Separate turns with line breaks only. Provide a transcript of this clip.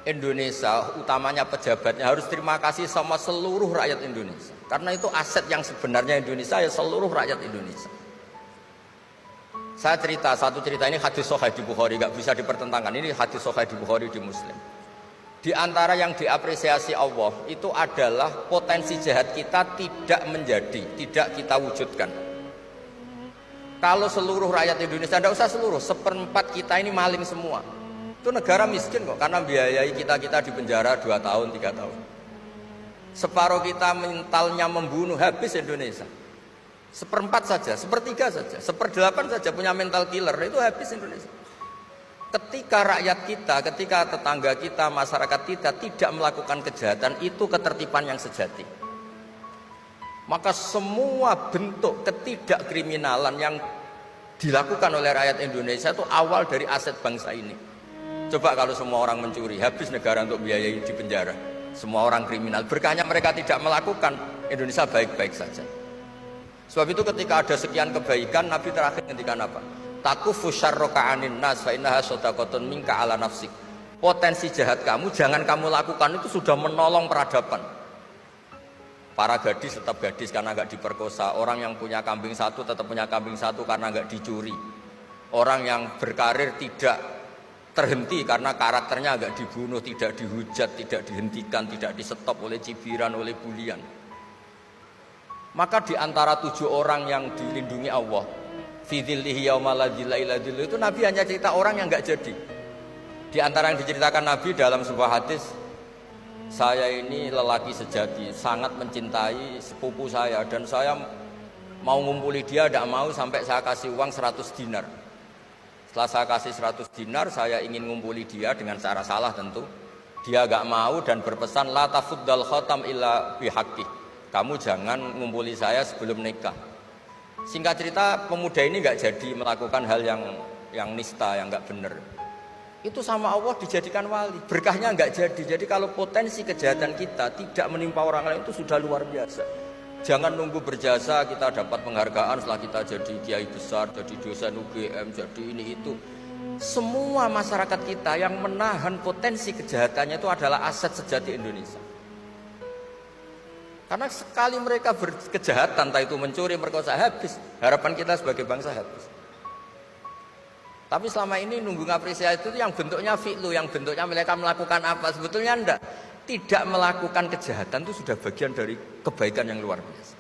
Indonesia, utamanya pejabatnya, harus terima kasih sama seluruh rakyat Indonesia. Karena itu aset yang sebenarnya Indonesia, ya seluruh rakyat Indonesia. Saya satu cerita ini hadis sahih di Bukhari, nggak bisa dipertentangkan. Ini hadis sahih di Bukhari, di Muslim. Di antara yang diapresiasi Allah itu adalah potensi jahat kita tidak menjadi, tidak kita wujudkan. Kalau seluruh rakyat Indonesia, tidak usah seluruh, seperempat kita ini maling semua. Itu negara miskin kok, karena biayai kita di penjara 2 tahun, 3 tahun. Separuh kita mentalnya membunuh, habis Indonesia. Seperempat saja, sepertiga saja, 1/8 saja punya mental killer, itu habis Indonesia. Ketika rakyat kita, ketika tetangga kita, masyarakat kita tidak melakukan kejahatan, itu ketertiban yang sejati. Maka semua bentuk ketidakkriminalan yang dilakukan oleh rakyat Indonesia itu awal dari aset bangsa ini. Coba kalau semua orang mencuri, habis negara untuk biayai di penjara. Semua orang kriminal, berkahnya mereka tidak melakukan, Indonesia baik-baik saja. Sebab itu ketika ada sekian kebaikan, Nabi terakhir ngendikan apa? Takufu syarroka anin nas fa innaha shadaqatun minka ala nafsik. Potensi jahat kamu jangan kamu lakukan, itu sudah menolong peradaban. Para gadis tetap gadis karena nggak diperkosa. Orang yang punya kambing satu tetap punya kambing satu karena nggak dicuri. Orang yang berkarir tidak terhenti karena karakternya nggak dibunuh, tidak dihujat, tidak dihentikan, tidak disetop oleh cibiran, oleh bulian. Maka di antara 7 orang yang dilindungi Allah, fi dzillihi yauma la dzilla illa dzilluh, itu Nabi hanya cerita orang yang nggak jadi. Di antara yang diceritakan Nabi dalam sebuah hadis, saya ini lelaki sejati, sangat mencintai sepupu saya, dan saya mau ngumpuli dia, tidak mau sampai saya kasih uang 100 dinar. Setelah saya kasih 100 dinar, saya ingin ngumpuli dia dengan cara salah tentu. Dia gak mau dan berpesan, la tafuddal khatam illa bihaqqi. Kamu jangan ngumpuli saya sebelum nikah. Singkat cerita, pemuda ini gak jadi melakukan hal yang nista, yang gak benar. Itu sama Allah dijadikan wali, berkahnya nggak jadi. Jadi kalau potensi kejahatan kita tidak menimpa orang lain, itu sudah luar biasa. Jangan nunggu berjasa kita dapat penghargaan setelah kita jadi kiai besar, jadi dosen UGM, jadi ini itu. Semua masyarakat kita yang menahan potensi kejahatannya itu adalah aset sejati Indonesia. Karena sekali mereka berkejahatan, entah itu mencuri, merkosa, habis. Harapan kita sebagai bangsa habis. Tapi selama ini nunggu ngapresiasi itu yang bentuknya fi'lu, yang bentuknya mereka melakukan apa, sebetulnya enggak. Tidak melakukan kejahatan itu sudah bagian dari kebaikan yang luar biasa.